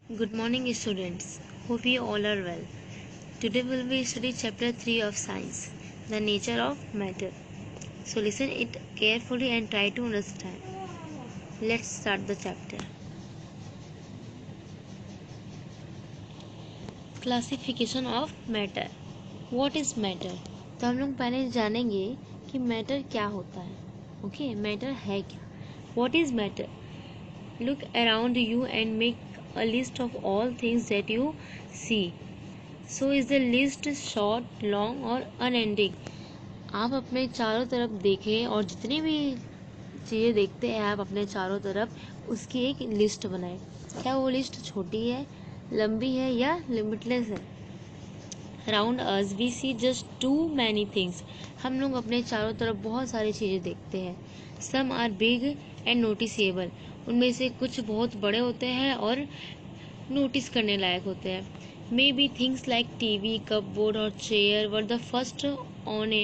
Good morning, students. Hope you all are well. Today we will study chapter 3 of science, the nature of matter. So listen it carefully and try to understand. Let's start the chapter. Classification of matter. What is matter? तो हम लोग पहले जानेंगे कि matter क्या होता है. Okay, matter है क्या? What is matter? Look around you and make a list of all things that you see. So is the list short, long or unending? आप अपने चारों तरफ देखें और जितनी भी चीज़ें देखते हैं आप अपने चारों तरफ, उसकी एक लिस्ट बनाएं. क्या वो लिस्ट छोटी है, लंबी है या लिमिटलेस है? Around us we see just too many things. हम लोग अपने चारों तरफ बहुत सारी चीज़ें देखते हैं. Some are big and noticeable. उनमें से कुछ बहुत बड़े होते हैं और नोटिस करने लायक होते हैं. Maybe things like TV, cupboard और chair were the first on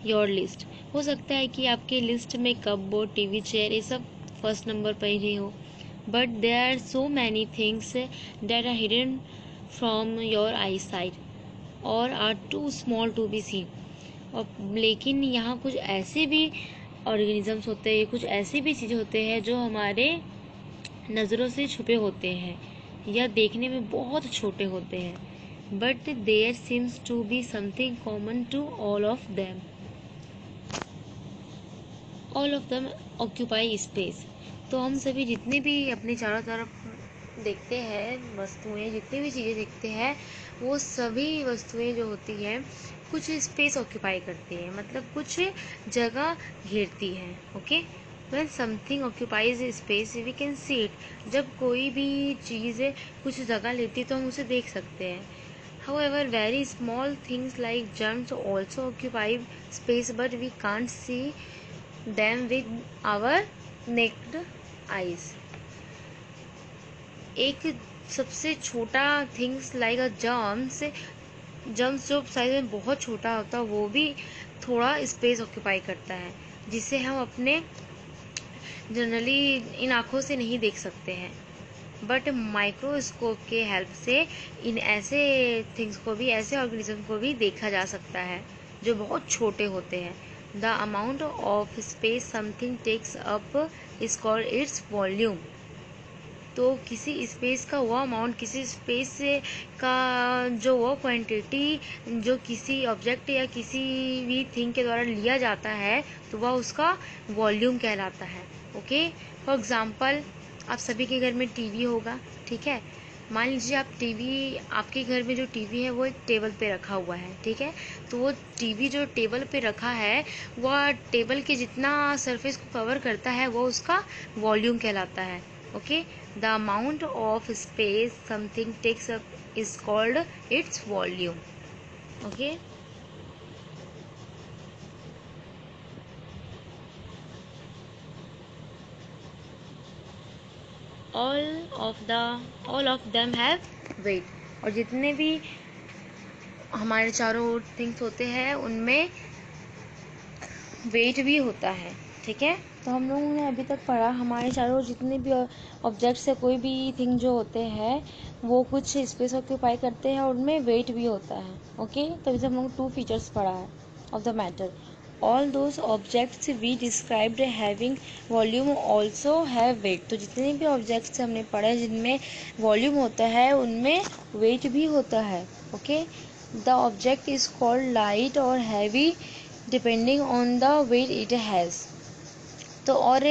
your list. हो सकता है कि आपके लिस्ट में कपबोर्ड, टीवी, चेयर ये सब फर्स्ट नंबर पर ही हो. But there are so many things that are hidden from your eyesight or are too small to be seen. और लेकिन यहाँ कुछ ऐसे भी ऑर्गेनिजम्स होते हैं, कुछ ऐसी भी चीज़ें होते हैं जो हमारे नज़रों से छुपे होते हैं या देखने में बहुत छोटे होते हैं. But there seems to be something common to all of them. All of them occupy space. तो हम सभी जितने भी अपने चारों तरफ देखते हैं वस्तुएं, जितनी भी चीज़ें देखते हैं, वो सभी वस्तुएं जो होती हैं कुछ स्पेस ऑक्यूपाई करती हैं, मतलब कुछ जगह घेरती हैं. Okay, when something occupies space we can see it. जब कोई भी चीज़ कुछ जगह लेती है तो हम उसे देख सकते हैं. However, very small things like germs also occupy space but we can't see them with our naked eyes. एक सबसे छोटा थिंग्स लाइक अ जर्म्स जो साइज में बहुत छोटा होता है वो भी थोड़ा स्पेस ऑक्यूपाई करता है, जिसे हम अपने जनरली इन आँखों से नहीं देख सकते हैं. बट माइक्रोस्कोप के हेल्प से इन ऐसे थिंग्स को भी, ऐसे ऑर्गेनिज्म को भी देखा जा सकता है जो बहुत छोटे होते हैं. The amount of space something takes up is called its volume. तो किसी स्पेस का वो अमाउंट, किसी स्पेस से का जो वो क्वांटिटी जो किसी ऑब्जेक्ट या किसी भी थिंग के द्वारा लिया जाता है तो वह उसका वॉल्यूम कहलाता है. ओके, फॉर एग्जांपल आप सभी के घर में टीवी होगा, ठीक है. मान लीजिए आप टीवी, आपके घर में जो टीवी है वो एक टेबल पे रखा हुआ है, ठीक है. तो वो टीवी जो टेबल पे रखा है वह टेबल के जितना सरफेस को कवर करता है वो उसका वॉल्यूम कहलाता है. Okay, the amount of space something takes up is called its volume. Okay, all of them have weight. और जितने भी हमारे चारों ओर थिंग्स होते हैं उनमें वेट भी होता है, ठीक है. तो हम लोगों ने अभी तक पढ़ा हमारे चारों जितने भी ऑब्जेक्ट्स है, कोई भी थिंग जो होते हैं वो कुछ स्पेस ऑक्यूपाई करते हैं और उनमें वेट भी होता है. ओके, तभी से हम लोग 2 फीचर्स पढ़ा है of the matter. All those objects we described having volume also have weight. तो जितने भी ऑब्जेक्ट्स हमने पढ़े जिनमें वॉल्यूम होता है उनमें वेट भी होता है. Okay, the object is called light और heavy depending on the weight it has. तो और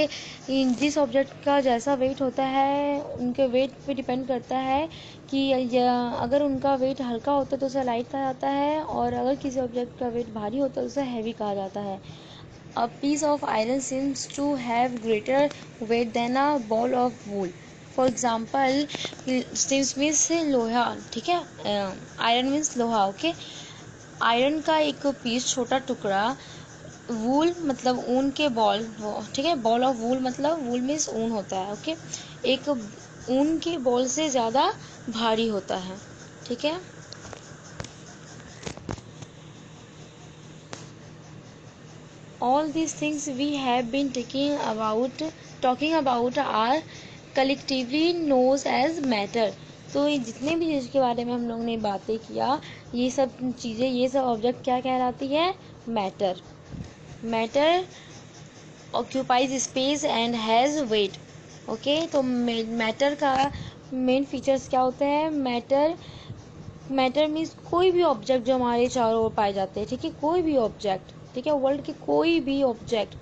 जिस ऑब्जेक्ट का जैसा वेट होता है उनके वेट पे डिपेंड करता है कि अगर उनका वेट हल्का होता है तो उसे लाइट कहा जाता है और अगर किसी ऑब्जेक्ट का वेट भारी होता है तो उसे हैवी कहा जाता है. A piece of iron seems to have greater weight than a ball of wool. For example, seems means लोहा, ठीक है. आयरन मीन्स लोहा. ओके, आयरन का एक पीस, छोटा टुकड़ा, वूल मतलब ऊन के बॉल, ठीक है. बॉल ऑफ वूल मतलब वूल मीन्स ऊन होता है. ओके, एक ऊन के बॉल से ज़्यादा भारी होता है, ठीक है. All these things we have been talking about are collectively knows as matter. तो ये जितने भी चीज़ के बारे में हम लोग ने बातें किया, ये सब चीज़ें, ये सब ऑब्जेक्ट क्या कहलाती है? Matter. Matter occupies space and has wait. Okay, तो मैटर का मेन फीचर्स क्या होते हैं? मैटर मीन्स कोई भी ऑब्जेक्ट जो हमारे चारों ओर पाए जाते हैं, ठीक है, कोई भी ऑब्जेक्ट, ठीक है, वर्ल्ड के कोई भी ऑब्जेक्ट,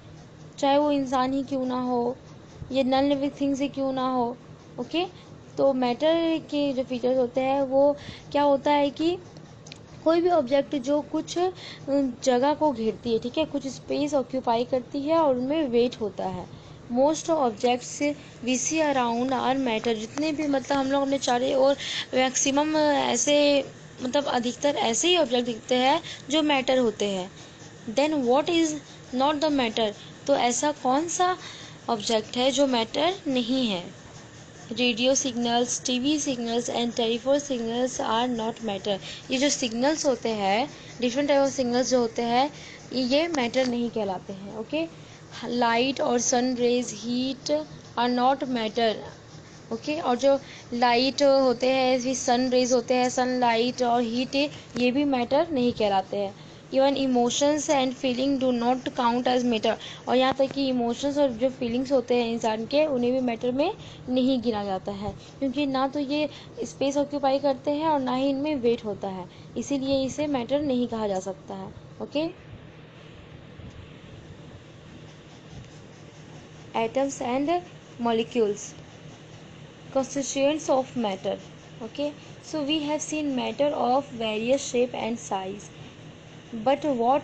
चाहे वो इंसान ही क्यों ना हो, ये नॉन लिविंग थिंग्स ही क्यों ना हो। ओके, तो मैटर के जो फीचर्स होते हैं वो क्या होता है कि कोई भी ऑब्जेक्ट जो कुछ जगह को घेरती है, ठीक है, कुछ स्पेस ऑक्यूपाई करती है और उनमें वेट होता है। Most objects we see around are matter. जितने भी मतलब हम लोग अपने चारों ओर मैक्सिमम ऐसे मतलब अधिकतर ऐसे ही ऑब्जेक्ट दिखते हैं जो मैटर होते हैं। Then what is not the matter? तो ऐसा कौन सा ऑब्जेक्ट है जो मैटर नहीं है? Radio signals, TV signals and telephone signals are not matter. ये जो सिग्नल्स होते हैं, डिफरेंट टाइप ऑफ सिग्नल्स जो होते हैं, ये मैटर नहीं कहलाते हैं। ओके, लाइट और sun rays, heat are not matter. Okay, और जो लाइट होते हैं, सन रेज होते हैं, सनलाइट और हीट, ये भी मैटर नहीं कहलाते हैं। Even emotions and feeling do not count as matter. और यहाँ तक कि इमोशंस और जो फीलिंग्स होते हैं इंसान के, उन्हें भी मैटर में नहीं गिना जाता है, क्योंकि ना तो ये स्पेस ऑक्यूपाई करते हैं और ना ही इनमें वेट होता है, इसीलिए इसे मैटर नहीं कहा जा सकता है। Okay, atoms and molecules, constituents of matter. Okay, so we have seen matter of various shape and size, but what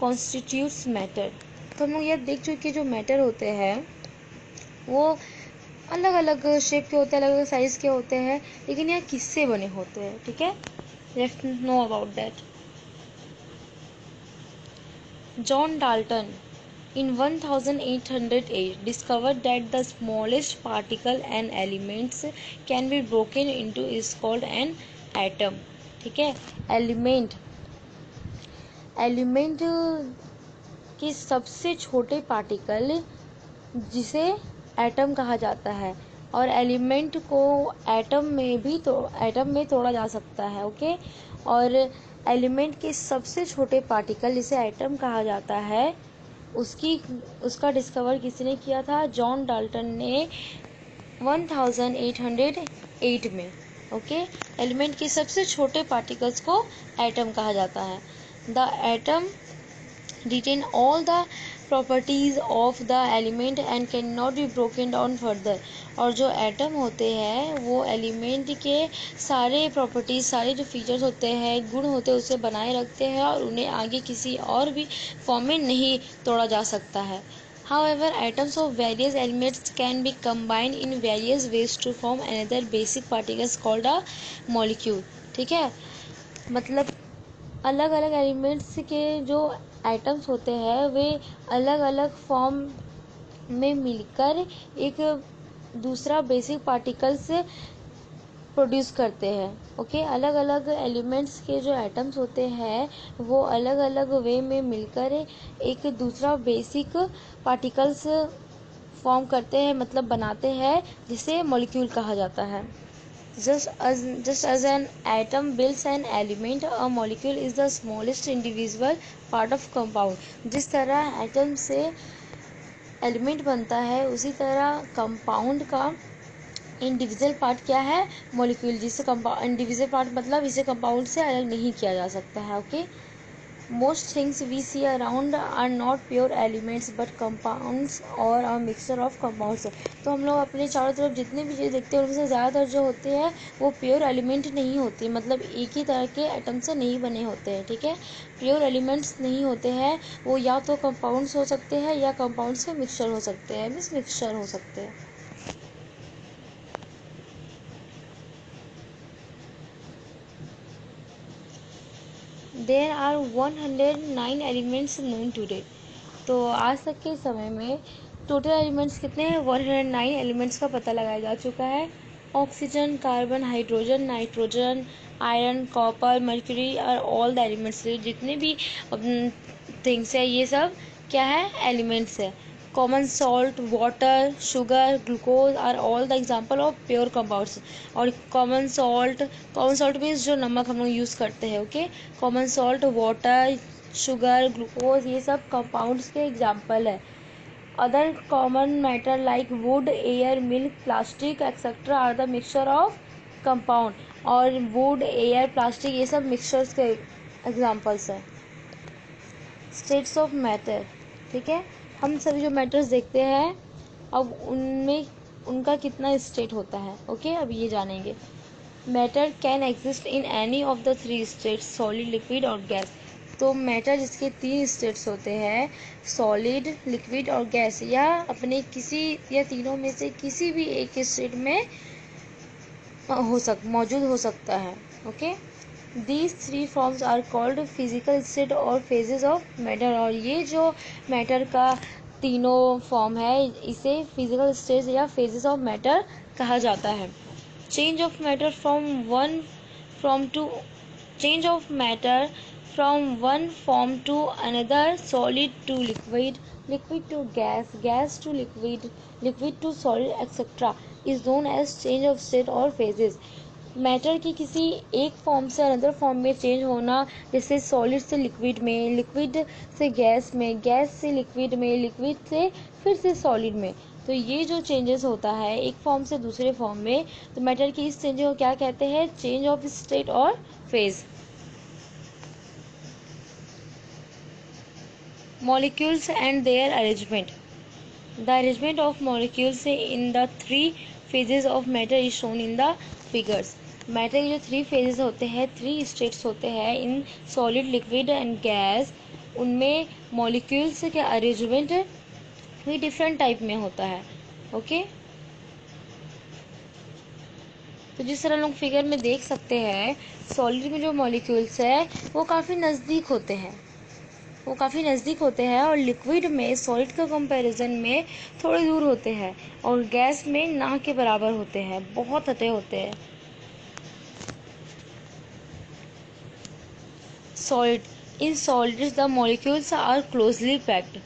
constitutes matter? तो हम लोग यह देख चुके जो मैटर होते हैं वो अलग अलग शेप के होते हैं, अलग अलग साइज के होते हैं, लेकिन यह किससे बने होते हैं? ठीक है, let's know about that. John Dalton in 1808 discovered that the smallest particle and elements can be broken into is called an atom। ठीक है, एलिमेंट के सबसे छोटे पार्टिकल जिसे एटम कहा जाता है, और एलिमेंट को एटम में तोड़ा जा सकता है। ओके, और एलिमेंट के सबसे छोटे पार्टिकल जिसे एटम कहा जाता है, उसका डिस्कवर किसने किया था? जॉन डाल्टन ने 1808 में। ओके, एलिमेंट के सबसे छोटे पार्टिकल्स को एटम कहा जाता है। The atom retain all the properties of the element and cannot be broken down further। और जो एटम होते हैं वो एलिमेंट के सारे प्रॉपर्टीज, सारे जो फीचर्स होते हैं, गुण होते हैं, उसे बनाए रखते हैं और उन्हें आगे किसी और भी फॉर्म में नहीं तोड़ा जा सकता है। However, atoms of various elements can be combined in various ways to form another basic particles called a molecule। ठीक है, मतलब अलग अलग एलिमेंट्स के जो एटम्स होते हैं वे अलग अलग फॉर्म में मिलकर एक दूसरा बेसिक पार्टिकल्स प्रोड्यूस करते हैं। ओके, अलग अलग एलिमेंट्स के जो एटम्स होते हैं वो अलग अलग वे में मिलकर एक दूसरा बेसिक पार्टिकल्स फॉर्म करते हैं, मतलब बनाते हैं, जिसे मॉलिक्यूल कहा जाता है। Just as an atom builds an element, a molecule is the smallest individual part of compound। जिस तरह एटम से एलिमेंट बनता है, उसी तरह कंपाउंड का इंडिविजुअल पार्ट क्या है? मॉलिक्यूल। जिसे इंडिविजुअल पार्ट मतलब इसे कंपाउंड से अलग नहीं किया जा सकता है। Okay, most things we see around are not pure elements but compounds or a mixture of compounds। तो हम लोग अपने चारों तरफ जितने भी चीज़ देखते हैं उनमें से ज़्यादातर जो होते हैं वो प्योर एलिमेंट नहीं होती, मतलब एक ही तरह के एटम से नहीं बने होते हैं। ठीक है, प्योर एलिमेंट्स नहीं होते हैं, वो या तो कंपाउंड्स हो सकते हैं या कंपाउंड से मिक्सचर हो सकते हैं, मिक्सचर हो सकते हैं। There are 109 elements known today. तो आज तक के समय में टोटल एलिमेंट्स कितने हैं? 109 एलिमेंट्स का पता लगाया जा चुका है। Oxygen, carbon, hydrogen, nitrogen, iron, copper, mercury और ऑल द एलिमेंट्स, जितने भी थिंग्स है ये सब क्या है? एलिमेंट्स है। Common salt, water, sugar, glucose are all the example of pure compounds. और कॉमन सॉल्ट मीन्स जो नमक हम लोग यूज़ करते हैं, okay. Common salt, water, sugar, glucose, ये सब कंपाउंड्स के एग्जाम्पल है। Other common matter like wood, air, milk, plastic etcetera are the mixture of compound. और वुड, एयर, प्लास्टिक ये सब मिक्सचर्स के एग्जाम्पल्स हैं। स्टेट्स ऑफ मैटर, ठीक है। हम सभी जो मैटर्स देखते हैं अब उनमें उनका कितना स्टेट होता है, ओके। अब ये जानेंगे। Matter can exist in any of the three states, solid, liquid और गैस। तो मैटर जिसके 3 स्टेट्स होते हैं, सॉलिड, लिक्विड और गैस, या अपने किसी या तीनों में से किसी भी एक स्टेट में मौजूद हो सकता है, okay. These 3 forms are called physical state और phases of matter। और ये जो मैटर का तीनों फॉर्म है इसे फिजिकल स्टेज या phases of matter कहा जाता है। Change of matter from one form to another, solid to liquid, liquid to gas, gas to liquid, liquid to solid etcetera is known as change of state और phases. Matter की किसी एक form से another form में change होना, जैसे solid से liquid में, लिक्विड से गैस में, गैस से लिक्विड में, लिक्विड से फिर से सॉलिड में। तो ये जो चेंजेस होता है एक फॉर्म से दूसरे फॉर्म में, तो मैटर की इस चेंज को क्या कहते हैं? चेंज ऑफ स्टेट और phase. Molecules and their arrangement. The arrangement of molecules in the 3 phases of matter is shown in the figures. Matter के जो 3 phases होते हैं, 3 स्टेट्स होते हैं in solid, liquid and gas, उनमें मॉलिक्यूल्स के arrangement भी डिफरेंट टाइप में होता है, ओके। तो जिस तरह लोग फिगर में देख सकते हैं, सॉलिड में जो मॉलिक्यूल्स है वो काफ़ी नज़दीक होते हैं और लिक्विड में सॉलिड का कंपैरिजन में थोड़े दूर होते हैं, और गैस में ना के बराबर होते हैं, बहुत हटे होते हैं। Solid, in solids the molecules are closely packed.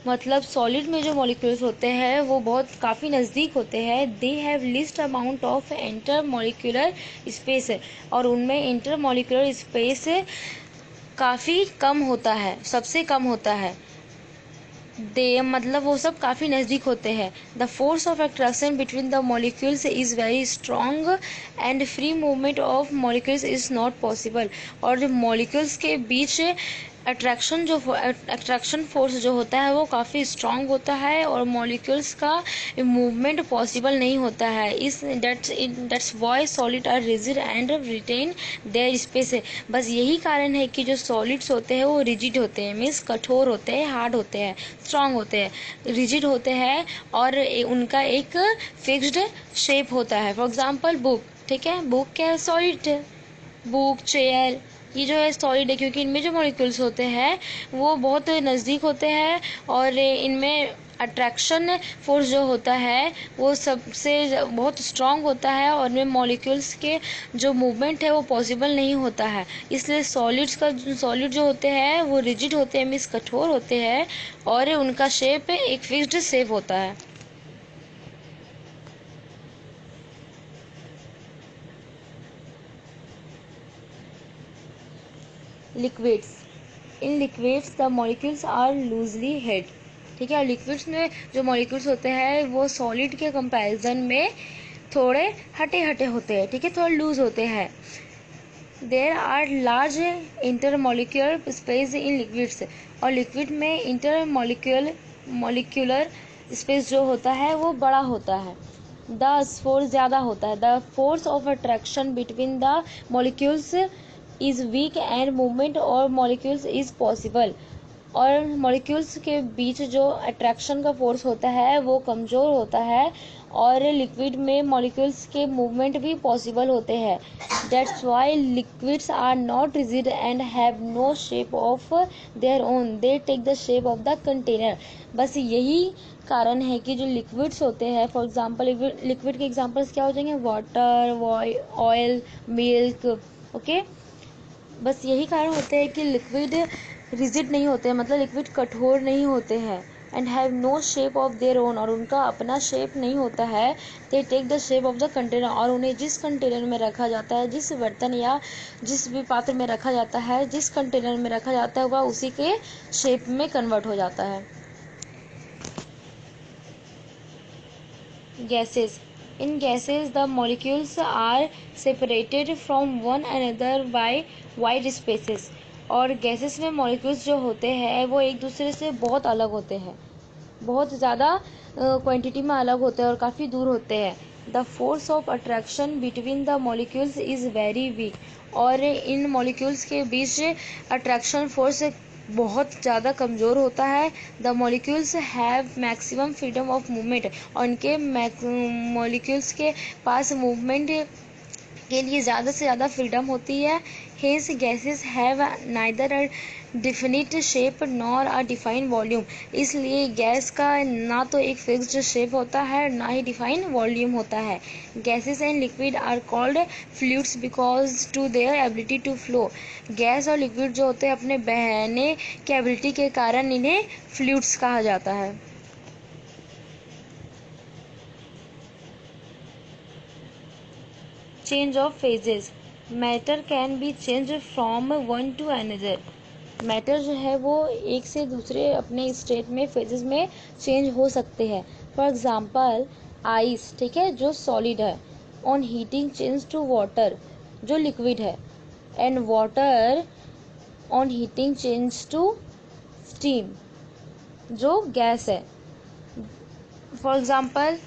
मतलब सॉलिड में जो मॉलिक्यूल्स होते हैं वो बहुत काफ़ी नज़दीक होते हैं। They have list amount of inter molecular space, और उनमें इंटर मॉलिक्यूलर स्पेस काफ़ी कम होता है, सबसे कम होता है। दे मतलब वो सब काफ़ी नज़दीक होते हैं। The force of attraction between the molecules is very strong and free movement of molecules is not possible. और मॉलिक्यूल्स के बीच अट्रैक्शन फोर्स जो होता है वो काफ़ी स्ट्रॉन्ग होता है, और मॉलिक्यूल्स का मूवमेंट पॉसिबल नहीं होता है। That's why solid are rigid and retain their space. बस यही कारण है कि जो सॉलिड्स होते हैं वो रिजिड होते हैं, मीन्स कठोर होते हैं, हार्ड होते हैं, स्ट्रॉन्ग होते हैं, रिजिड होते हैं, और उनका एक फिक्स्ड शेप होता है। फॉर एग्जांपल बुक, ठीक है, बुक क्या है? सॉलिड है। बुक, चेयर, ये जो है सॉलिड है, क्योंकि इनमें जो मॉलिक्यूल्स होते हैं वो बहुत नज़दीक होते हैं, और इनमें अट्रैक्शन फोर्स जो होता है वो सबसे बहुत स्ट्रॉन्ग होता है, और इनमें मॉलिक्यूल्स के जो मूवमेंट है वो पॉसिबल नहीं होता है। इसलिए सॉलिड जो होते हैं वो रिजिड होते हैं, मीन्स कठोर होते हैं, और उनका शेप एक फिक्स्ड शेप होता है। Liquids, in liquids the molecules are loosely held, ठीक है। लिक्विड्स में जो मॉलिक्यूल्स होते हैं वो सॉलिड के कंपैरिजन में थोड़े हटे हटे होते हैं, ठीक है, थोड़े लूज होते हैं। There are large intermolecular space in liquids, और लिक्विड में इंटर मॉलिक्यूलर स्पेस जो होता है वो बड़ा होता है। द फोर्स ज़्यादा होता है। The force of attraction between the molecules is week and movement और मॉलिक्यूल्स इज़ पॉसिबल। और मॉलिक्यूल्स के बीच जो अट्रैक्शन का फोर्स होता है वो कमज़ोर होता है, और लिक्विड में मॉलिक्यूल्स के मूवमेंट भी पॉसिबल होते हैं। That's why liquids are not rigid and have no shape of their own, they take the shape of the container. बस यही कारण है कि जो लिक्विड्स होते हैं, फॉर एग्जांपल लिक्विड के एग्जांपल्स क्या हो जाएंगे? Water, oil, milk, okay. बस यही कारण होते हैं कि लिक्विड रिजिड नहीं होते हैं, मतलब लिक्विड कठोर नहीं होते हैं, and have no shape of their own, और उनका अपना शेप नहीं होता है। They take the shape of the container, और उन्हें जिस कंटेनर में रखा जाता है, जिस बर्तन या जिस भी पात्र में रखा जाता है, जिस कंटेनर में रखा जाता है, वह उसी के शेप में कन्वर्ट हो जाता है। Gases, in gases the molecules are separated from one another by wide spaces, और गैसेस में मॉलिक्यूल्स जो होते हैं वो एक दूसरे से बहुत अलग होते हैं, बहुत ज़्यादा क्वांटिटी में अलग होते हैं और काफ़ी दूर होते हैं। The force of attraction between the molecules is very weak, और इन मॉलिक्यूल्स के बीच अट्रैक्शन फोर्स बहुत ज़्यादा कमज़ोर होता है। The molecules have maximum freedom of movement, और इनके मॉलिक्यूल्स के पास मूवमेंट के लिए ज़्यादा से ज़्यादा फ्रीडम होती है। Hence gases have neither a definite shape nor a defined volume, इसलिए गैस का ना तो एक फिक्स्ड शेप होता है ना ही डिफाइंड वॉल्यूम होता है। Gases and liquid are called fluids because to their ability to flow, gas और लिक्विड जो होते हैं अपने बहने की एबिलिटी के कारण इन्हें फ्लूइड्स कहा जाता है। Change of phases, matter can be change from one two another, matter जो है वो एक से दूसरे अपने स्टेट में फेजेस में चेंज हो सकते हैं। फॉर एग्जांपल आइस, ठीक है, जो सॉलिड है, on heating change to water, जो लिक्विड है, and water on heating change to steam, जो गैस है। फॉर एग्जांपल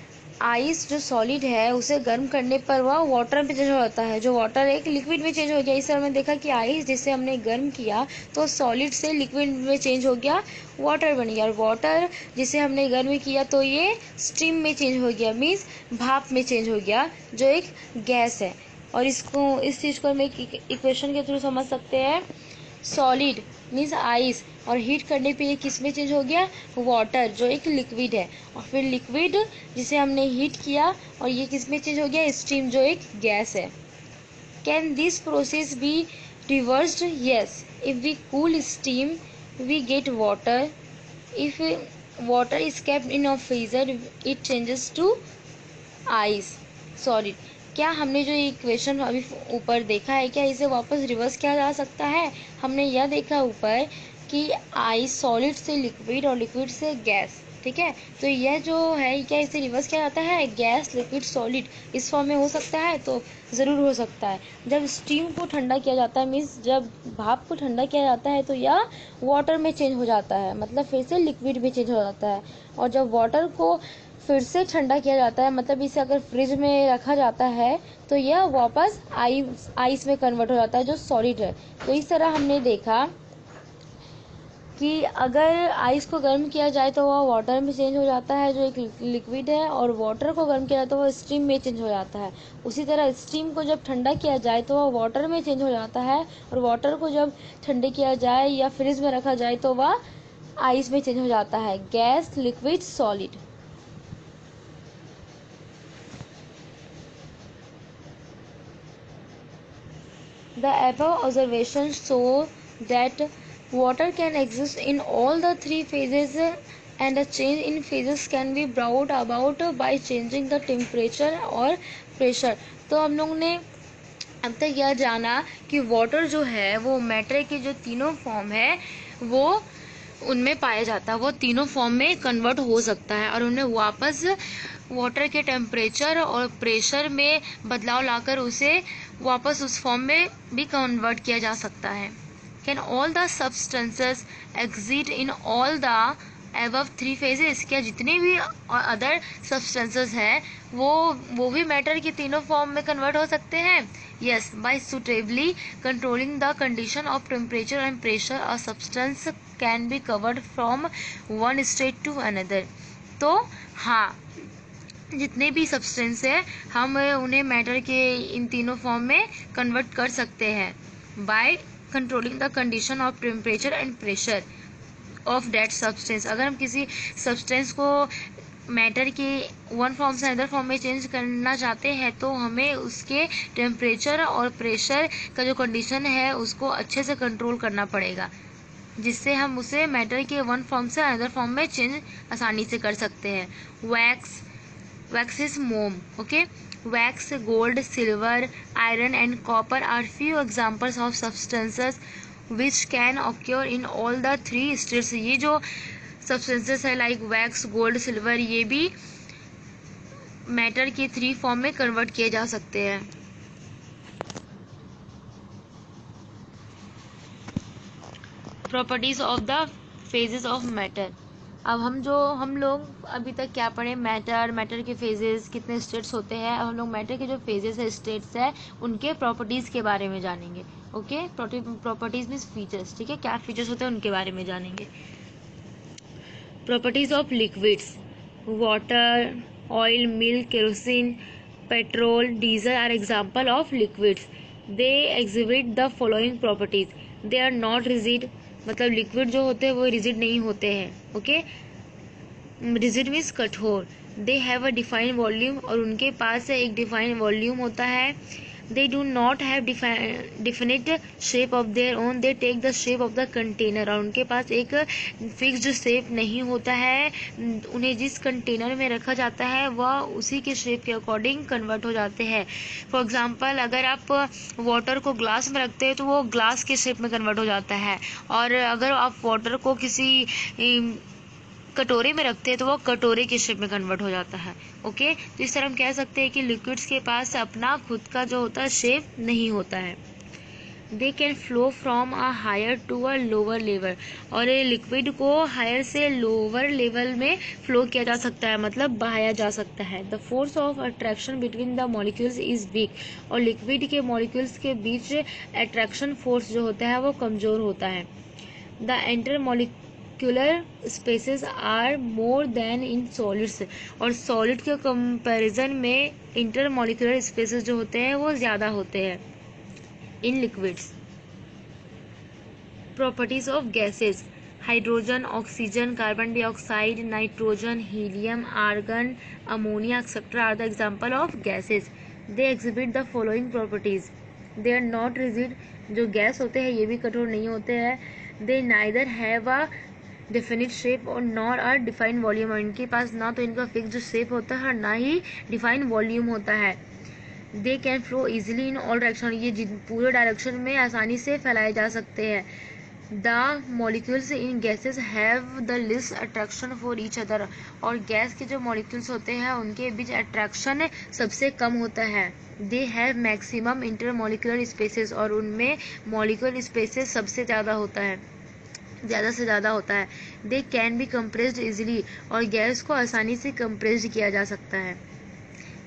आइस जो सॉलिड है उसे गर्म करने पर वह वाटर में चेंज हो जाता है, जो वाटर एक लिक्विड में चेंज हो गया। इस तरह हमने देखा कि आइस जिसे हमने गर्म किया तो सॉलिड से लिक्विड में चेंज हो गया, वाटर बन गया, और वाटर जिसे हमने गर्म किया तो ये स्टीम में चेंज हो गया, मीन्स भाप में चेंज हो गया, जो एक गैस है। और इस चीज़ को हम एक इक्वेशन के थ्रू समझ सकते हैं। सॉलिड मीन्स आइस, और हीट करने पे ये किस में चेंज हो गया, वाटर, जो एक लिक्विड है, और फिर लिक्विड जिसे हमने हीट किया और ये किस में चेंज हो गया, स्टीम, जो एक गैस है। Can this process be reversed? Yes, if we cool steam we get water, if water is kept in a freezer it changes to ice, solid. क्या हमने जो इक्वेशन अभी ऊपर देखा है, क्या इसे वापस रिवर्स किया जा सकता है? हमने यह देखा ऊपर कि आइस सॉलिड से लिक्विड और लिक्विड से गैस, ठीक है, तो यह जो है क्या इसे रिवर्स किया जाता है? गैस लिक्विड सॉलिड इस फॉर्म में हो सकता है? तो ज़रूर हो सकता है। जब स्टीम को ठंडा किया जाता है, मीन्स जब भाप को ठंडा किया जाता है, तो यह वाटर में चेंज हो जाता है, मतलब फिर से लिक्विड में चेंज हो जाता है। और जब वाटर को फिर से ठंडा किया जाता है, मतलब इसे अगर फ्रिज में रखा जाता है तो यह वापस आइस में कन्वर्ट हो जाता है, जो सॉलिड है। तो इस तरह हमने देखा कि अगर आइस को गर्म किया जाए तो वह वाटर में चेंज हो जाता है, जो एक लिक्विड है, और वाटर को गर्म किया जाए तो वह स्टीम में चेंज हो जाता है। उसी तरह स्टीम को जब ठंडा किया जाए तो वह वाटर में चेंज हो जाता है, और वाटर को जब ठंडे किया जाए या फ्रिज में रखा जाए तो वह आइस में चेंज हो जाता है, gas liquid solid. The above observations show that water can exist in all the three phases, and a change in phases can be brought about by changing the temperature or pressure। तो हम लोग ने अब तक यह जाना कि water जो है वो मैटर के जो तीनों फॉर्म है वो उनमें पाया जाता है, वो तीनों फॉर्म में कन्वर्ट हो सकता है, और उन्हें वापस वाटर के टेम्परेचर और प्रेशर में बदलाव लाकर उसे वापस उस फॉर्म में भी कन्वर्ट किया जा सकता है। Can all the substances exist in all the above three phases? क्या जितने भी अदर सब्सटेंसेस हैं वो भी मैटर के तीनों फॉर्म में कन्वर्ट हो सकते हैं? Yes, by suitably controlling the condition of temperature and pressure a substance can be covered from one state to another. तो हाँ, जितने भी सब्सटेंस है हम उन्हें मैटर के इन तीनों फॉर्म में कन्वर्ट कर सकते हैं by controlling the condition of temperature and pressure of that substance. अगर हम किसी सब्सटेंस को मैटर के वन फॉर्म से अदर फॉर्म में चेंज करना चाहते हैं तो हमें उसके टेम्परेचर और प्रेशर का जो कंडीशन है उसको अच्छे से कंट्रोल करना पड़ेगा। जिससे हम उसे मैटर के वन फॉर्म से अनदर फॉर्म में चेंज आसानी से कर सकते हैं। वैक्स इज मोम, okay. Wax, gold, silver, iron and copper are few examples of substances which can occur in all the three states. ये जो सब्सटेंसेस है लाइक वैक्स, गोल्ड, सिल्वर, ये भी मैटर के थ्री फॉर्म में कन्वर्ट किए जा सकते हैं। Properties of the phases of matter. अब हम लोग अभी तक क्या पढ़े, मैटर के फेजेस, कितने स्टेट्स होते हैं। अब हम लोग मैटर के जो फेजेस है, स्टेट्स है, उनके प्रॉपर्टीज के बारे में जानेंगे। ओके, प्रॉपर्टीज मीन्स फीचर्स, ठीक है, क्या फीचर्स होते हैं उनके बारे में जानेंगे। Properties of liquids. Water, oil, milk, kerosene, petrol, diesel are example of liquids. They exhibit the following properties. They are not rigid, मतलब लिक्विड जो होते हैं वो रिजिड नहीं होते हैं। ओके, रिजिड मीन्स कठोर। They have a defined volume, और उनके पास एक डिफाइंड वॉल्यूम होता है। They do not have definite shape of their own, they take the shape of the container, और उनके पास एक फिक्स्ड शेप नहीं होता है। उन्हें जिस कंटेनर में रखा जाता है वह उसी के शेप के अकॉर्डिंग कन्वर्ट हो जाते हैं। फॉर एग्जांपल, अगर आप वाटर को ग्लास में रखते हैं तो वो ग्लास के शेप में कन्वर्ट हो जाता है, और अगर आप वाटर को किसी कटोरे में रखते हैं तो वो कटोरे के शेप में कन्वर्ट हो जाता है। ओके, तो इस तरह हम कह सकते हैं कि लिक्विड्स के पास अपना खुद का जो होता है शेप नहीं होता है। They can flow from a higher to a lower level, और ये लिक्विड को हायर से लोअर लेवल में फ्लो किया जा सकता है, मतलब बहाया जा सकता है। The force of attraction between the molecules is weak, और लिक्विड के मॉलिक्यूल्स के बीच अट्रैक्शन फोर्स जो होता है वो कमजोर होता है। The inter molecular spaces are more than in solids, और सॉलिड के कंपैरिजन में इंटर मॉलिक्यूलर स्पेसेस जो होते हैं वो ज़्यादा होते हैं in liquids. Properties of gases. Hydrogen, oxygen, carbon dioxide, nitrogen, helium, argon, ammonia etcetera are the example of gases. They exhibit the following properties. They are not rigid, जो gas होते हैं ये भी कठोर नहीं होते हैं। They neither have a definite shape और नॉर अ डिफाइंड वॉल्यूम, इनके पास ना तो इनका फिक्स्ड शेप होता है और ना ही डिफाइंड वॉल्यूम होता है। They can flow easily in all direction, ये पूरे डायरेक्शन में आसानी से फैलाए जा सकते हैं। The molecules in gases have the list attraction for each other, और गैस के जो मॉलिक्यूल्स होते हैं उनके बीच अट्रैक्शन सबसे कम होता है। They have maximum inter molecular spaces, और उनमें मॉलिक्यूलर स्पेसेस सबसे ज़्यादा होता है, ज़्यादा से ज़्यादा होता है। They can be compressed easily, और गैस को आसानी से कंप्रेस्ड किया जा सकता है।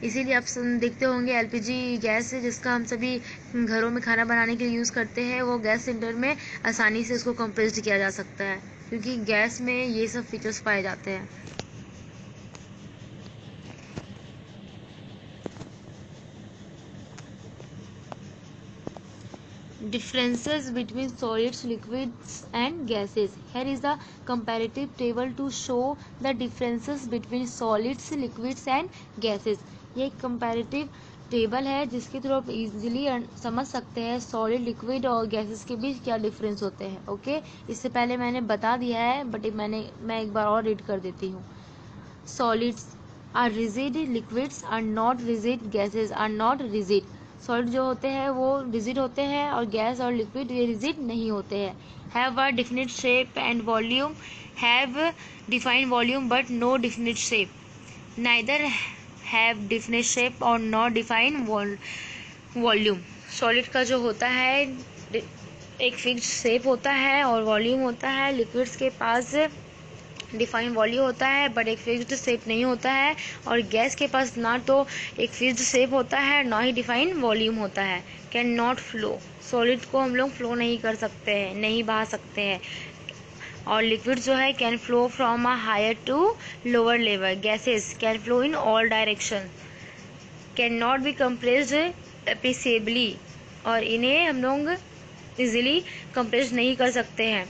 इसीलिए आप देखते होंगे एलपीजी गैस है जिसका हम सभी घरों में खाना बनाने के लिए यूज़ करते हैं, वो गैस सिलेंडर में आसानी से इसको कंप्रेस्ड किया जा सकता है, क्योंकि गैस में ये सब फीचर्स पाए जाते हैं। Differences between solids, liquids and gases. Here is the comparative table to show the differences between solids, liquids and gases. ये एक comparative टेबल है जिसके थ्रू आप इजीली समझ सकते हैं सॉलिड, लिक्विड और गैसेस के बीच क्या डिफरेंस होते हैं। ओके, इससे पहले मैंने बता दिया है बट मैं एक बार और रीड कर देती हूँ। Solids are rigid, liquids are not rigid, gases are not rigid. Solid जो होते हैं वो रिजिड होते हैं और गैस और लिक्विड ये रिजिड नहीं होते हैं। Have a definite shape and volume, have defined volume but no definite shape, neither have definite shape और नॉट डिफाइंड वॉल्यूम। सॉलिड का जो होता है एक फिक्स्ड शेप होता है और वॉल्यूम होता है। लिक्विड्स के पास डिफाइंड वॉल्यूम होता है बट एक फिक्स्ड शेप नहीं होता है, और गैस के पास ना तो एक फिक्स्ड शेप होता है ना ही डिफाइंड वॉल्यूम होता है। कैन नॉट फ्लो, सॉलिड को हम लोग फ्लो नहीं कर सकते हैं, नहीं बहा सकते हैं। और लिक्विड जो है can flow from a higher to lower level. Gases can flow in all direction, can not be compressed appreciably, और इन्हें हम लोग इजीली कंप्रेस नहीं कर सकते हैं।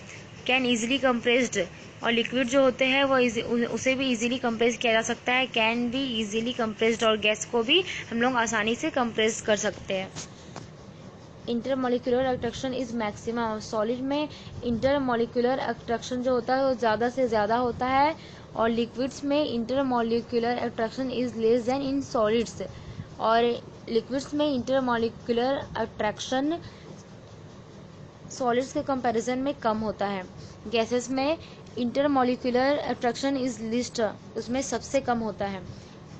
कैन ईजिली कंप्रेस्ड, और लिक्विड जो होते हैं वो उसे भी इजीली कंप्रेस किया जा सकता है, कैन बी इजीली कंप्रेस्ड, और गैस को भी हम लोग आसानी से कंप्रेस कर सकते हैं। Intermolecular attraction is maximum. Solid में इंटरमोलिकुलर अट्रैक्शन जो होता है वो ज़्यादा से ज़्यादा होता है, और लिक्विड्स में intermolecular attraction is less than in solids. और लिक्विड्स में इंटरमोलिकुलर अट्रैक्शन सॉलिड्स के कंपैरिजन में कम होता है। गैसेस में इंटरमोलिकुलर अट्रैक्शन इज लिस्ट, उसमें सबसे कम होता है।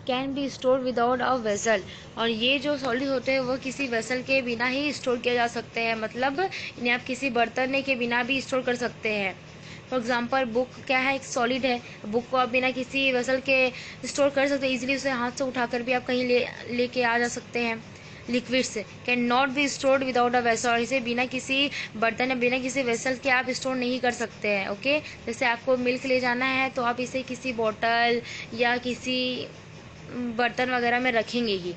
Can be store without a vessel, और ये जो सॉलिड होते हैं वो किसी वेसल के बिना ही स्टोर किया जा सकते हैं, मतलब इन्हें आप किसी बर्तन के बिना भी स्टोर कर सकते हैं। फॉर एग्जाम्पल बुक क्या है, एक सॉलिड है, बुक को आप बिना किसी वेसल के स्टोर कर सकते हैं, इजीली उसे हाथ से उठाकर भी आप कहीं लेके आ जा सकते हैं। Liquids can not be stored without a vessel, और इसे बिना किसी बर्तन या बिना किसी वेसल के आप स्टोर नहीं कर सकते हैं। ओके, जैसे आपको मिल्क ले जाना है तो आप इसे किसी बॉटल या किसी बर्तन वगैरह में रखेंगे ही।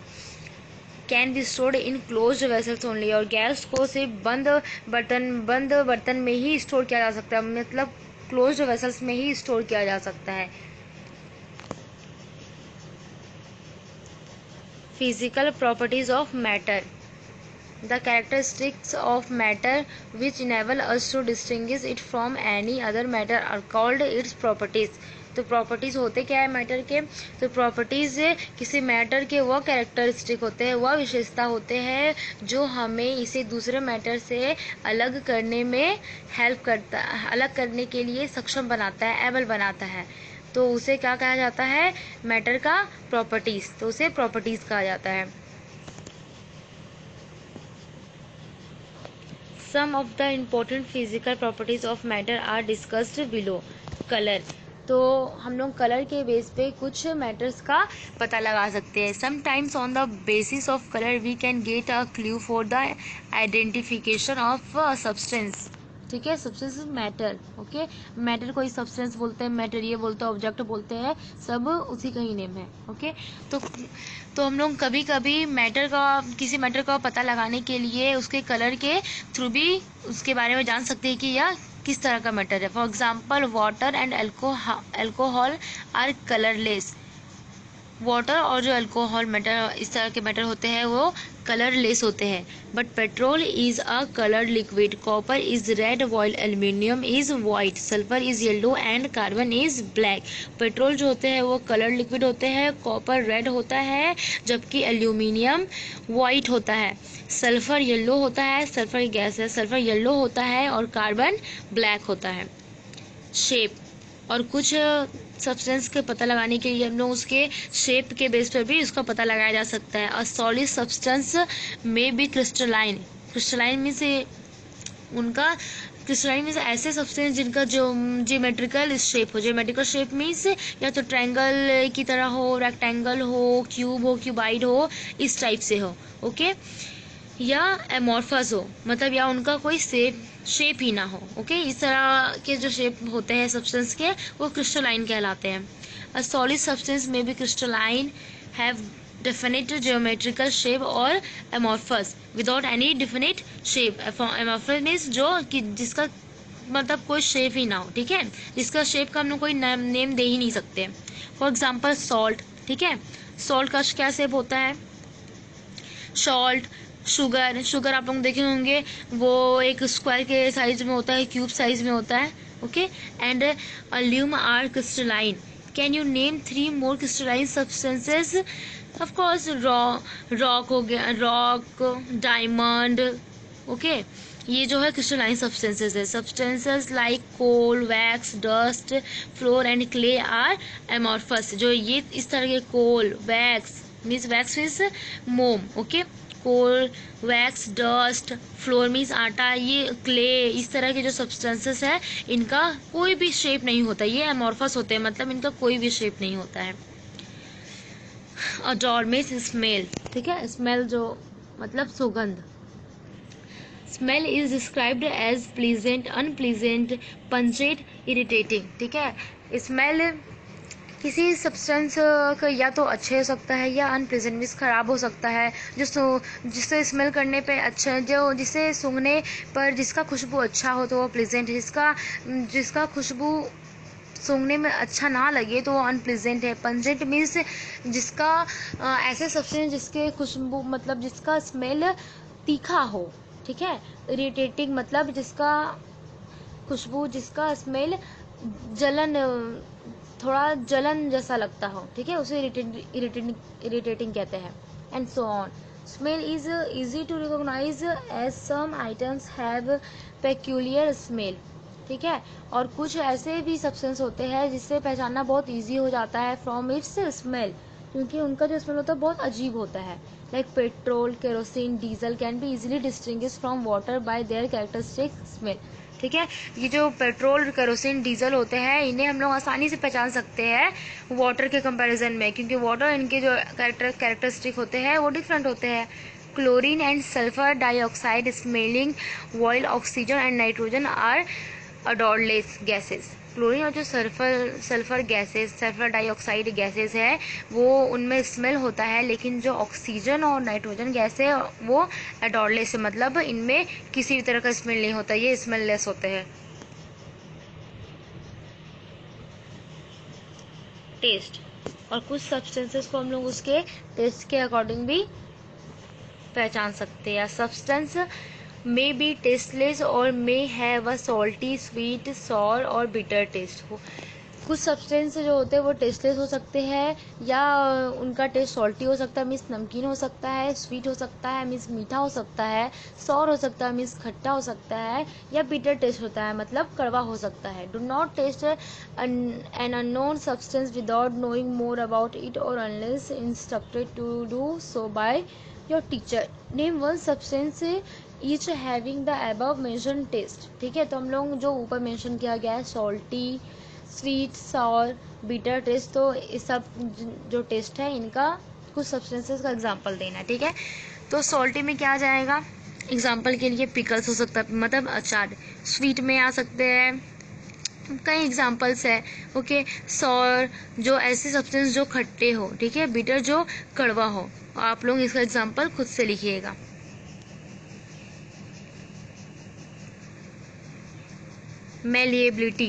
Can be stored in closed vessels only, और गैस को सिर्फ बंद बर्तन में ही स्टोर किया जा सकता है, मतलब क्लोज्ड वेसल्स में ही स्टोर किया जा सकता है। Physical properties of matter, the characteristics of matter which enable us to distinguish it from any other matter are called its properties। तो प्रॉपर्टीज होते क्या है मैटर के, तो प्रॉपर्टीज किसी मैटर के वह कैरेक्टरिस्टिक होते हैं, वह विशेषता होते हैं जो हमें इसे दूसरे मैटर से अलग करने में हेल्प करता है, अलग करने के लिए सक्षम बनाता है, एबल बनाता है। तो उसे क्या कहा जाता है, मैटर का प्रॉपर्टीज, तो उसे प्रॉपर्टीज कहा जाता है। Some of the important physical properties of matter are discussed below। Colour, तो हम लोग कलर के बेस पे कुछ मैटर्स का पता लगा सकते हैं। Sometimes on the basis of colour we can get a clue for the identification of substance. ठीक है, सब्सटेंस मैटर। ओके, मैटर कोई सब्सटेंस बोलते हैं, मैटेरियल बोलते हैं, ऑब्जेक्ट बोलते हैं, सब उसी का ही नेम है। ओके, तो हम लोग कभी कभी मैटर का, किसी मैटर का पता लगाने के लिए उसके कलर के थ्रू भी उसके बारे में जान सकते हैं कि यह किस तरह का मैटर है। For example water and alcohol are colourless. Water और जो अल्कोहल मैटर, इस तरह के मैटर होते हैं वो कलरलेस होते हैं। But petrol is a coloured liquid, copper is red while aluminium is white, sulphur is yellow and carbon is black. Petrol जो होते हैं वो कलर्ड लिक्विड होते हैं, कॉपर रेड होता है जबकि एल्यूमिनियम वाइट होता है, सल्फर येलो होता है, सल्फर गैस है, सल्फर येलो होता है, और कार्बन ब्लैक होता है। शेप, और कुछ सब्सटेंस के पता लगाने के लिए हम लोग उसके शेप के बेस पर भी उसका पता लगाया जा सकता है। अ सॉलिड सब्सटेंस में भी क्रिस्टलाइन, क्रिस्टलाइन मीन्स उनका, क्रिस्टलाइन मीन्स ऐसे सब्सटेंस जिनका जो ज्योमेट्रिकल शेप हो। ज्योमेट्रिकल शेप मीन्स या तो ट्रायंगल की तरह हो, रेक्टेंगल हो, क्यूबाइड हो, इस टाइप से हो। ओके, या एमॉर्फस हो, मतलब या उनका कोई शेप ही ना हो। ओके, इस तरह के जो शेप होते हैं सब्सटेंस के वो क्रिस्टलाइन कहलाते हैं। अ सॉलिड सब्सटेंस में भी crystalline have definite geometrical shape और amorphous without any definite shape. Amorphous means जो कि जिसका मतलब कोई शेप ही ना हो। ठीक है, जिसका शेप का हम लोग कोई नेम दे ही नहीं सकते। For example salt. ठीक है, सॉल्ट का क्या शेप होता है, सॉल्ट। शुगर आप लोग देखे होंगे वो एक स्क्वायर के साइज में होता है, क्यूब साइज में होता है। Okay, and alum are crystalline. Can you name 3 more crystalline substances? Of course rock हो गया, रॉक, डायमंड। ओके, ये जो है क्रिस्टलाइन सब्सटेंसेस है। Substances like coal, wax, dust, flour and clay are amorphous. जो ये इस तरह के कोल, वैक्स मीन्स मोम। Okay, coal, wax, dust, flour means आटा, ये क्ले, इस तरह के जो सब्सटेंसेस है इनका कोई भी शेप नहीं होता, ये एमॉर्फस होते हैं, मतलब इनका कोई भी शेप नहीं होता है। Odour means smell. ठीक है, स्मेल जो मतलब सुगंध। Smell is described as pleasant, unpleasant, pungent, irritating. ठीक है, स्मेल किसी सब्सटेंस का या तो अच्छे हो सकता है या अनप्लेजेंट मीन्स खराब हो सकता है। जिससे स्मेल करने पे अच्छा, जो जिसे सूंघने पर जिसका खुशबू अच्छा हो तो वो प्लेजेंट है, जिसका खुशबू सूंघने में अच्छा ना लगे तो वो अनप्लेजेंट है। पंजेंट मीन्स जिसका ऐसे सब्सटेंस जिसके खुशबू मतलब जिसका स्मेल तीखा हो, ठीक है। इरिटेटिंग मतलब जिसका खुशबू, जिसका स्मेल जलन, थोड़ा जलन जैसा लगता हो, ठीक है, उसे इरिटेटिंग कहते हैं। And so on. Smell is easy to recognise as some items have peculiar smell, ठीक है। और कुछ ऐसे भी सब्सटेंस होते हैं जिससे पहचानना बहुत इजी हो जाता है फ्रॉम इट्स स्मेल, क्योंकि उनका जो स्मेल होता है बहुत अजीब होता है। Like petrol, kerosene, diesel can be easily distinguish from water bye there characteristic smell, ठीक है। ये जो पेट्रोल, केरोसिन, डीजल होते हैं इन्हें हम लोग आसानी से पहचान सकते हैं वाटर के कंपैरिजन में, क्योंकि वाटर इनके जो कैरेक्टरिस्टिक होते हैं वो डिफरेंट होते हैं। Chlorine and sulphur dioxide smelling while oxygen and nitrogen are odourless gases. Chlorine और जो sulphur gases, sulphur dioxide gases है वो उनमें स्मेल होता है, लेकिन जो ऑक्सीजन और नाइट्रोजन गैस है वो अडोरलेस है, मतलब इनमें किसी भी तरह का स्मेल नहीं होता, ये स्मेललेस होते हैं। टेस्ट, और कुछ सब्सटेंसेस को हम लोग उसके टेस्ट के अकॉर्डिंग भी पहचान सकते हैं। सब्सटेंस मे बी टेस्टलेस और may have a salty, sweet, sour और बिटर टेस्ट हो। कुछ सब्सटेंस जो होते हैं वो टेस्टलेस हो सकते हैं, या उनका टेस्ट सॉल्टी हो सकता है, मीन्स नमकीन हो सकता है, स्वीट हो सकता है, मीन्स मीठा हो सकता है, सॉर हो सकता है, मीन्स खट्टा हो सकता है, या बिटर टेस्ट होता है, मतलब कड़वा हो सकता है। Do not taste an unknown substance without knowing more about it और unless instructed to do so by your teacher. Name one substance each having the above mention test, ठीक है। तो हम लोग जो ऊपर मेंशन किया गया है salty, sweet, sour, bitter taste, तो इस सब जो टेस्ट है इनका कुछ सब्सटेंसेस का एग्जांपल देना है, ठीक है। तो सॉल्टी में क्या आ जाएगा, एग्जांपल के लिए पिकल्स हो सकता है, मतलब अचार। स्वीट में आ सकते हैं, कई एग्जांपल्स है, ओके। सॉर जो ऐसे सब्सटेंस जो खट्टे हो, ठीक है। बिटर जो कड़वा हो। आप लोग इसका एग्जांपल खुद से लिखिएगा। Malleability.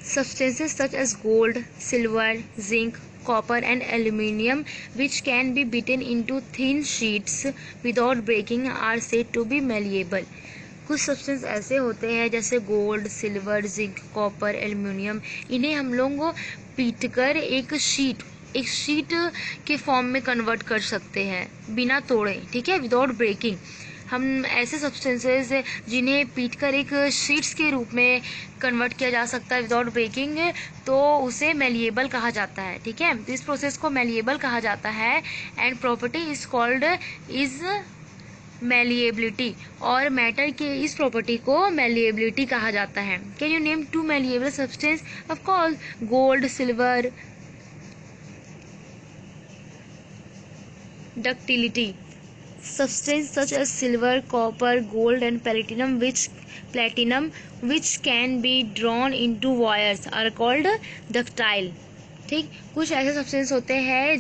Substances such as gold, silver, zinc, copper and aluminium which can be beaten into thin sheets without breaking are said to be malleable. कुछ सब्सटेंस ऐसे होते हैं जैसे gold, silver, zinc, copper, aluminium, इन्हें हम लोग पीट कर एक शीट के फॉर्म में कन्वर्ट कर सकते हैं बिना तोड़े, ठीक है, विदाउट ब्रेकिंग। हम ऐसे सब्सटेंसेस जिन्हें पीटकर एक शीट्स के रूप में कन्वर्ट किया जा सकता है विदाउट ब्रेकिंग, तो उसे मेलिएबल कहा जाता है, ठीक है। तो इस प्रोसेस को मेलिएबल कहा जाता है and property is called is malleability, और मैटर के इस प्रॉपर्टी को मेलिएबिलिटी कहा जाता है। Can you name two malleable substance? Of course, gold, silver. Ductility, substance such as silver, copper, gold and platinum which can be drawn into wires are called ductile, ठीक। कुछ ऐसे substance होते हैं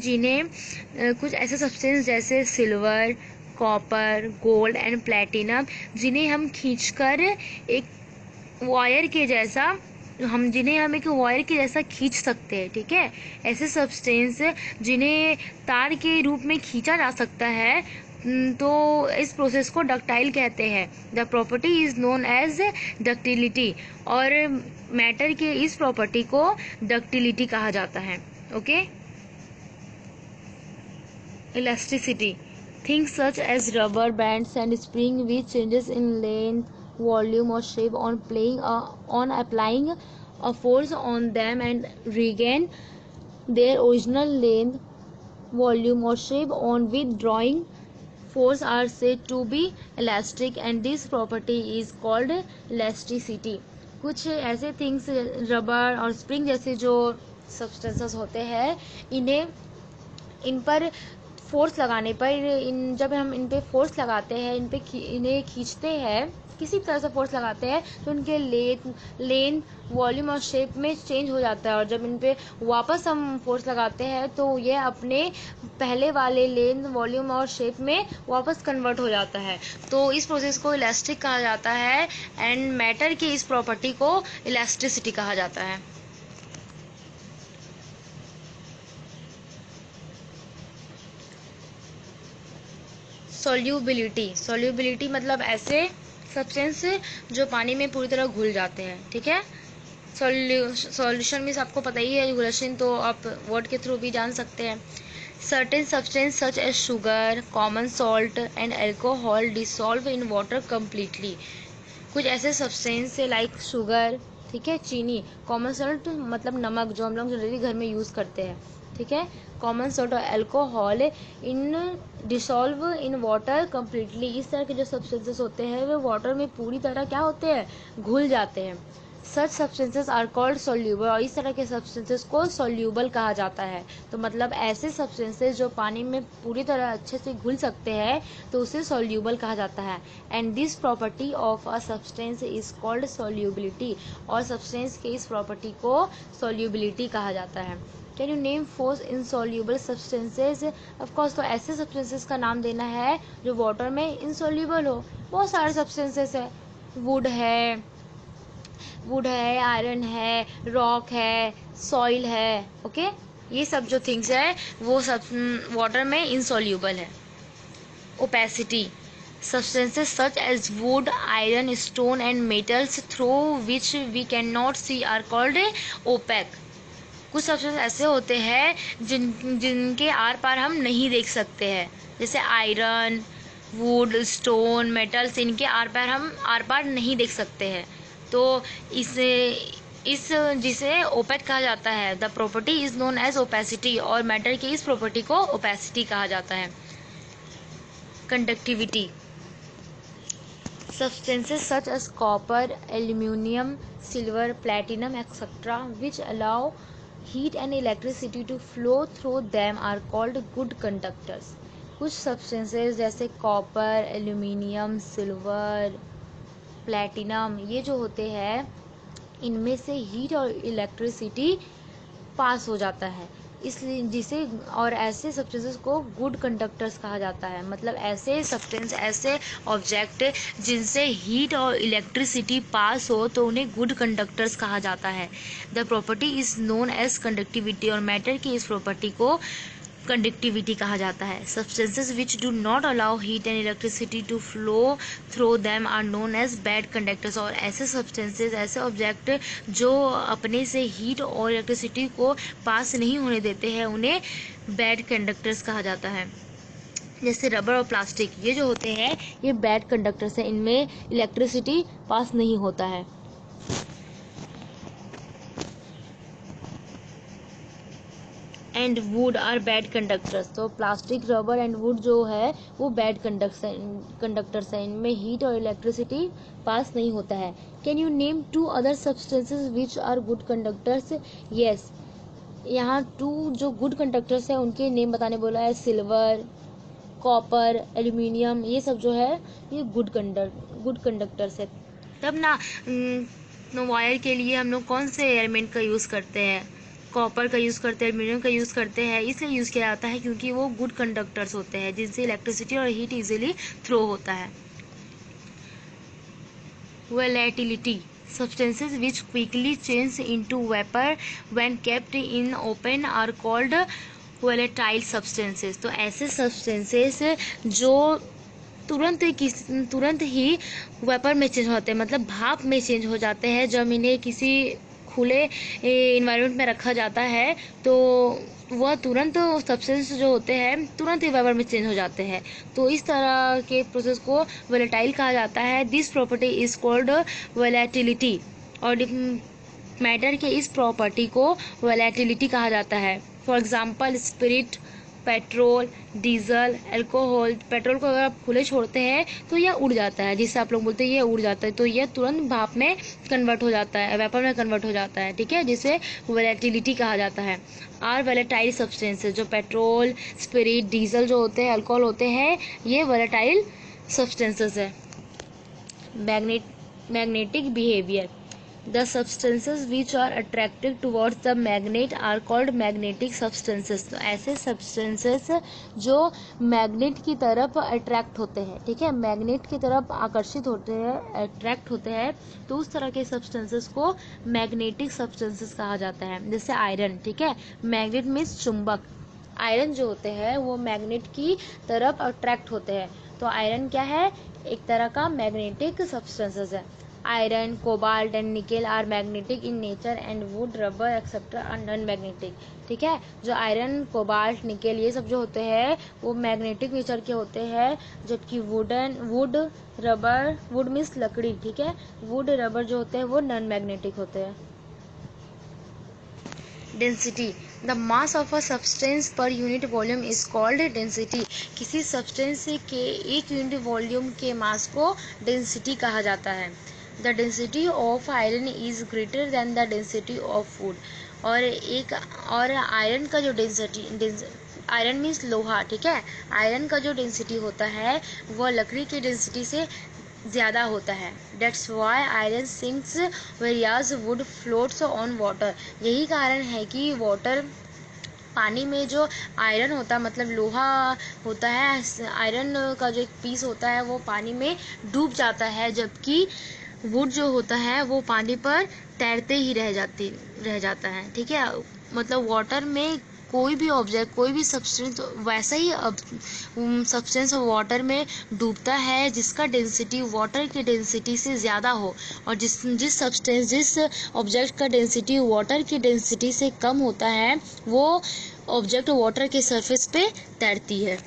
कुछ ऐसे सब्सटेंस जैसे silver, copper, gold and platinum जिन्हें हम एक वायर के जैसा खींच सकते हैं, ठीक है। ऐसे सब्सटेंस जिन्हें तार के रूप में खींचा जा सकता है, तो इस प्रोसेस को डक्टाइल कहते हैं। The property is known as ductility, और मैटर के इस प्रॉपर्टी को डक्टिलिटी कहा जाता है, okay. Elasticity, things such as rubber bands and spring which changes in length, volume और shape on applying a force on them and regain their original length, volume or shape on withdrawing force are said to be elastic and this property is called elasticity. कुछ ऐसे things rubber और spring जैसे जो substances होते हैं, इन पर force लगाने पर जब हम इन पे फोर्स लगाते हैं, इन्हें खींचते हैं, किसी तरह से फोर्स लगाते हैं, तो उनके लेंथ, वॉल्यूम और शेप में चेंज हो जाता है, और जब इन पे वापस हम फोर्स लगाते हैं तो ये अपने पहले वाले लेंथ, वॉल्यूम और शेप में वापस कन्वर्ट हो जाता है। तो इस प्रोसेस को इलास्टिक कहा जाता है एंड मैटर की इस प्रॉपर्टी को इलास्टिसिटी कहा जाता है। सॉल्यूबिलिटी मतलब ऐसे सब्सटेंस जो पानी में पूरी तरह घुल जाते हैं, ठीक है। सॉल्यूशन मीन्स आपको पता ही है, घुलनशील तो आप वर्ड के थ्रू भी जान सकते हैं। Certain substance such as sugar, common salt and alcohol dissolve in water completely. कुछ ऐसे सब्सटेंस लाइक शुगर, ठीक है, चीनी, कॉमन सॉल्ट मतलब नमक जो हम लोग जनरली घर में यूज़ करते हैं, ठीक है, कॉमन सॉल्ट और alcohol in dissolve in water completely. इस तरह के जो सब्सटेंसेस होते हैं वे वाटर में पूरी तरह क्या होते हैं, घुल जाते हैं। सच सब्सटेंसेस आर कॉल्ड सोल्यूबल, और इस तरह के सब्सटेंसेस को सोल्यूबल कहा जाता है। तो मतलब ऐसे सब्सटेंसेस जो पानी में पूरी तरह अच्छे से घुल सकते हैं तो उसे सोल्यूबल कहा जाता है। And this property of a substance is called solubility, और सब्सटेंस के इस प्रॉपर्टी को सोल्यूबिलिटी कहा जाता है। Can you name 4 insoluble substances? Of course, तो ऐसे सब्सटेंसेस का नाम देना है जो वाटर में इनसॉल्यूबल हो। बहुत सारे सब्सटेंसेस है, वुड है, आयरन है, रॉक है, सॉइल है, ओके। ये सब जो थिंग्स है वो सब वाटर में इनसॉल्यूबल है। Opacity, substances such as wood, iron, stone and metals through which we cannot see are called opaque। कुछ सब्सटेंस ऐसे होते हैं जिनके आर पार हम नहीं देख सकते हैं, जैसे आयरन, वुड, स्टोन, मेटल्स, इनके आर पार नहीं देख सकते हैं। तो इस जिसे ओपेक कहा जाता है, the property is known as opacity, और मैटर की इस प्रॉपर्टी को ओपेसिटी कहा जाता है। Conductivity, substances such as copper, aluminium, silver, platinum, etc., which allow heat and electricity to flow through them are called good conductors। कुछ substances जैसे copper, aluminium, silver, platinum, ये जो होते हैं इनमें से हीट और इलेक्ट्रिसिटी पास हो जाता है, इसलिए जिसे, और ऐसे सब्सटेंसेस को गुड कंडक्टर्स कहा जाता है। मतलब ऐसे सब्सटेंस, ऐसे ऑब्जेक्ट जिनसे हीट और इलेक्ट्रिसिटी पास हो तो उन्हें गुड कंडक्टर्स कहा जाता है। The property is known as conductivity, और मैटर की इस प्रॉपर्टी को कंडक्टिविटी कहा जाता है। Substances which do not allow heat and electricity to flow through them are known as bad conductors, और ऐसे सब्सटेंसेस, ऐसे ऑब्जेक्ट जो अपने से हीट और इलेक्ट्रिसिटी को पास नहीं होने देते हैं उन्हें बैड कंडक्टर्स कहा जाता है। जैसे रबर और प्लास्टिक, ये जो होते हैं ये बैड कंडक्टर्स हैं, इनमें इलेक्ट्रिसिटी पास नहीं होता है। And wood are bad conductors, तो प्लास्टिक, रबर एंड वुड जो है वो बैड कंडक्टर्स हैं, इनमें हीट और इलेक्ट्रिसिटी पास नहीं होता है। Can you name 2 other substances which are good conductors? Yes, यहाँ 2 जो गुड कंडक्टर्स हैं उनके नेम बताने बोला है, सिल्वर, कॉपर, एल्यूमिनियम, ये सब जो है ये गुड कंडक्टर्स है। तब ना वायर के लिए हम लोग कौन से एलिमेंट का यूज़ करते हैं? कॉपर का यूज़ करते हैं, एल्यूमिनियम का यूज़ करते हैं, इसलिए यूज़ किया जाता है क्योंकि वो गुड कंडक्टर्स होते हैं जिनसे इलेक्ट्रिसिटी और हीट इजीली थ्रो होता है। Volatility, substances which quickly change into vapor when kept in open are called volatile substances। तो ऐसे substances जो तुरंत ही वेपर में चेंज होते हैं, मतलब भाप में चेंज हो जाते हैं। जब इन्हें किसी खुले इन्वायरमेंट में रखा जाता है तो वह तुरंत सब्सटेंस जो होते हैं तुरंत ही वेपर में चेंज हो जाते हैं। तो इस तरह के प्रोसेस को वोलेटाइल कहा जाता है। This property is called volatility, और मैटर के इस प्रॉपर्टी को वोलेटिलिटी कहा जाता है। For example spirit, petrol, diesel, alcohol. Petrol को अगर आप खुले छोड़ते हैं तो यह उड़ जाता है, जिससे आप लोग बोलते हैं ये उड़ जाता है, तो यह तुरंत भाप में कन्वर्ट हो जाता है, वेपर में कन्वर्ट हो जाता है, ठीक है, जिसे वोलेटिलिटी कहा जाता है। आर वोलेटाइल सब्सटेंसेस, जो पेट्रोल, स्पिरिट, डीजल जो होते हैं, अल्कोहल होते हैं, ये वोलेटाइल सब्सटेंसेस है। Magnetic behaviour, the substances which are attractive towards the magnet are called magnetic substances। तो ऐसे substances जो मैग्नेट की तरफ अट्रैक्ट होते हैं, ठीक है, मैग्नेट की तरफ आकर्षित होते हैं, अट्रैक्ट होते हैं, तो उस तरह के substances को मैग्नेटिक substances कहा जाता है। जैसे आयरन, ठीक है, मैग्नेट मीन्स चुंबक, आयरन जो होते हैं वो मैग्नेट की तरफ अट्रैक्ट होते हैं, तो आयरन क्या है, एक तरह का मैग्नेटिक सब्सटेंसेस है। Iron, cobalt and nickel are magnetic in nature and wood, rubber etcetera are non magnetic. ठीक है, जो आयरन, कोबाल्ट, निकेल ये सब जो होते हैं वो मैग्नेटिक नेचर के होते हैं, जबकि वुड, रबर, वुड मीन्स लकड़ी, ठीक है, वुड, रबर जो होते हैं वो नॉन मैग्नेटिक होते हैं। Density, the mass of a substance per unit volume is called density. किसी सब्सटेंस के एक यूनिट वॉल्यूम के मास को डेंसिटी कहा जाता है। The density of iron is greater than the density of would. और आयरन का जो आयरन मीन्स लोहा, ठीक है, आयरन का जो डेंसिटी होता है वह लकड़ी की डेंसिटी से ज़्यादा होता है। That's why iron sinks whereas wood floats on water. यही कारण है कि वाटर पानी में जो आयरन होता है, मतलब लोहा होता है, आयरन का जो एक पीस होता है वो पानी में डूब जाता है, जबकि वुड जो होता है वो पानी पर तैरते ही रह जाता है। ठीक है, मतलब वाटर में कोई भी ऑब्जेक्ट, कोई भी सब्सटेंस वैसा ही सब्सटेंस वाटर में डूबता है जिसका डेंसिटी वाटर की डेंसिटी से ज़्यादा हो, और जिस ऑब्जेक्ट का डेंसिटी वाटर की डेंसिटी से कम होता है वो ऑब्जेक्ट वाटर के सरफेस पे तैरती है।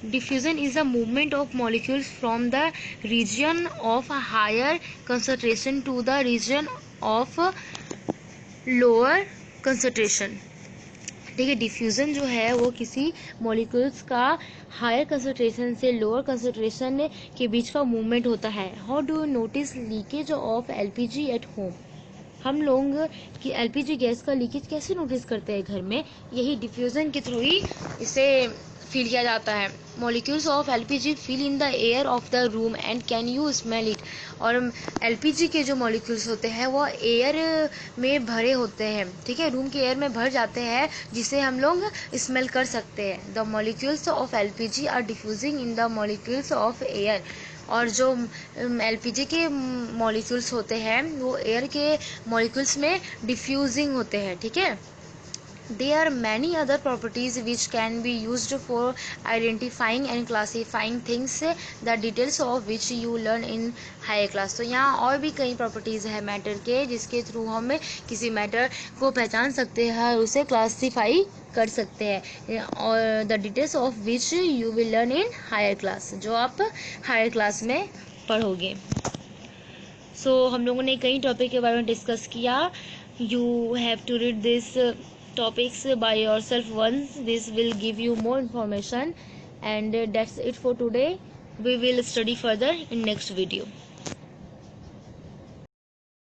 Diffusion is the movement of molecules from the region of a higher concentration to the region of lower concentration। ठीक है, डिफ्यूज़न जो है वो किसी मॉलिक्यूल्स का हायर कंसंट्रेशन से लोअर कंसंट्रेशन के बीच का मूवमेंट होता है। How do you notice leakage of LPG at home. हम लोग कि एलपीजी गैस का लीकेज कैसे नोटिस करते हैं घर में, यही डिफ्यूज़न के थ्रू ही इसे फील किया जाता है। Molecules of LPG feel in the air of the room and can you smell it. और एलपीजी के जो मॉलिक्यूल्स होते हैं वो एयर में भरे होते हैं, ठीक है, रूम के एयर में भर जाते हैं, जिसे हम लोग स्मेल कर सकते हैं। The molecules of LPG are diffusing in the molecules of air. और जो एलपीजी के मॉलिक्यूल्स होते हैं वो एयर के मॉलिक्यूल्स में डिफ्यूजिंग होते हैं। ठीक है, there are many other properties which can be used for identifying and classifying things, the details of which you learn in higher class। तो यहाँ और भी कई प्रॉपर्टीज़ है मैटर के जिसके थ्रू हम किसी मैटर को पहचान सकते हैं और उसे क्लासीफाई कर सकते हैं, और the details of which you will learn in higher class, जो आप हायर क्लास में पढ़ोगे। सो हम लोगों ने कई टॉपिक के बारे में डिस्कस किया। You have to read this topics by yourself once. This will give you more information, and that's it for today. We will study further in next video.